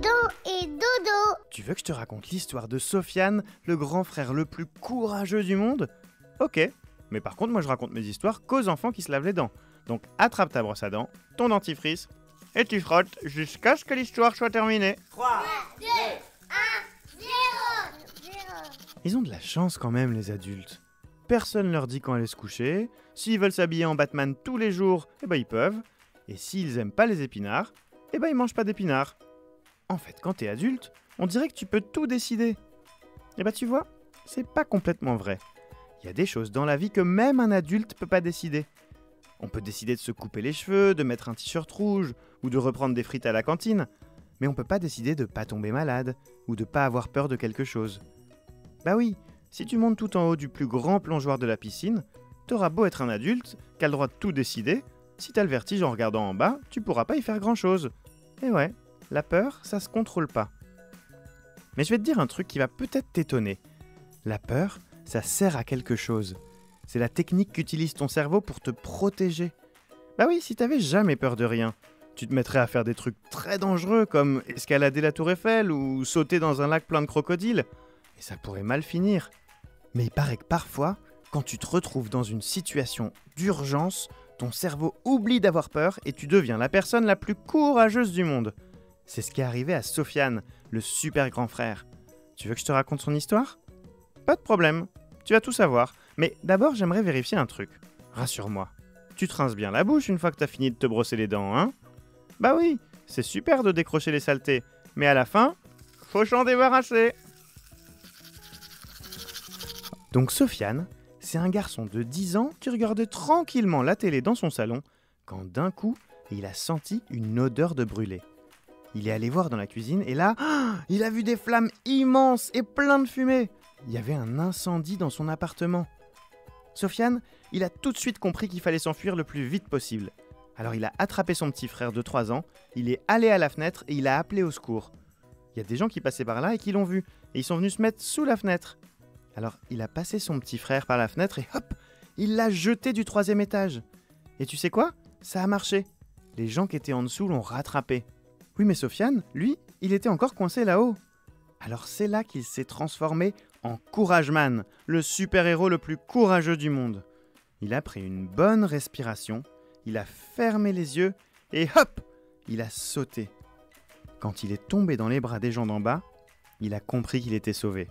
dents et dodo. Tu veux que je te raconte l'histoire de Sofiane, le grand frère le plus courageux du monde ? Ok, mais par contre moi je raconte mes histoires qu'aux enfants qui se lavent les dents. Donc attrape ta brosse à dents, ton dentifrice, et tu frottes jusqu'à ce que l'histoire soit terminée. 3, 2, 1, 0. Ils ont de la chance quand même les adultes. Personne leur dit quand aller se coucher. S'ils veulent s'habiller en Batman tous les jours, ils peuvent. Et s'ils aiment pas les épinards, ils mangent pas d'épinards. En fait, quand t'es adulte, on dirait que tu peux tout décider. Tu vois, c'est pas complètement vrai. Il y a des choses dans la vie que même un adulte peut pas décider. On peut décider de se couper les cheveux, de mettre un t-shirt rouge ou de reprendre des frites à la cantine. Mais on peut pas décider de pas tomber malade ou de pas avoir peur de quelque chose. Bah oui, si tu montes tout en haut du plus grand plongeoir de la piscine, t'auras beau être un adulte, qui a le droit de tout décider, si t'as le vertige en regardant en bas, tu pourras pas y faire grand chose. Et ouais, la peur, ça se contrôle pas. Mais je vais te dire un truc qui va peut-être t'étonner. La peur, ça sert à quelque chose. C'est la technique qu'utilise ton cerveau pour te protéger. Bah oui, si t'avais jamais peur de rien, tu te mettrais à faire des trucs très dangereux comme escalader la tour Eiffel ou sauter dans un lac plein de crocodiles. Et ça pourrait mal finir. Mais il paraît que parfois, quand tu te retrouves dans une situation d'urgence, ton cerveau oublie d'avoir peur et tu deviens la personne la plus courageuse du monde. C'est ce qui est arrivé à Sofiane, le super grand frère. Tu veux que je te raconte son histoire ? Pas de problème, tu vas tout savoir. Mais d'abord, j'aimerais vérifier un truc. Rassure-moi, tu te rinces bien la bouche une fois que t'as fini de te brosser les dents, hein ? Bah oui, c'est super de décrocher les saletés, mais à la fin, faut s'en débarrasser. Donc Sofiane, c'est un garçon de 10 ans qui regardait tranquillement la télé dans son salon quand d'un coup, il a senti une odeur de brûlé. Il est allé voir dans la cuisine et là, il a vu des flammes immenses et plein de fumée. Il y avait un incendie dans son appartement. Sofiane, il a tout de suite compris qu'il fallait s'enfuir le plus vite possible. Alors il a attrapé son petit frère de 3 ans, il est allé à la fenêtre et il a appelé au secours. Il y a des gens qui passaient par là et qui l'ont vu, et ils sont venus se mettre sous la fenêtre. Alors il a passé son petit frère par la fenêtre et hop, il l'a jeté du 3e étage. Et tu sais quoi ? Ça a marché. Les gens qui étaient en dessous l'ont rattrapé. Oui, mais Sofiane, lui, il était encore coincé là-haut. Alors c'est là qu'il s'est transformé en Courageman, le super-héros le plus courageux du monde. Il a pris une bonne respiration, il a fermé les yeux et hop, il a sauté. Quand il est tombé dans les bras des gens d'en bas, il a compris qu'il était sauvé.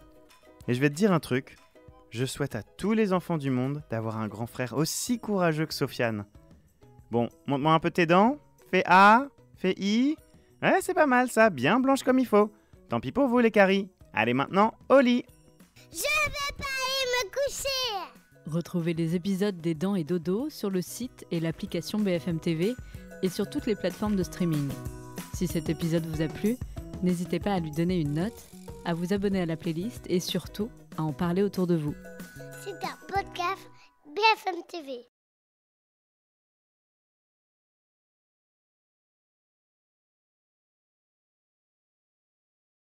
Et je vais te dire un truc, je souhaite à tous les enfants du monde d'avoir un grand frère aussi courageux que Sofiane. Bon, montre-moi un peu tes dents, fais A, fais I. Ouais, c'est pas mal ça, bien blanche comme il faut. Tant pis pour vous les caries. Allez maintenant, au lit. Je vais pas aller me coucher. Retrouvez les épisodes des Dents et Dodo sur le site et l'application BFM TV et sur toutes les plateformes de streaming. Si cet épisode vous a plu, n'hésitez pas à lui donner une note, à vous abonner à la playlist et surtout à en parler autour de vous. C'est un podcast BFM TV.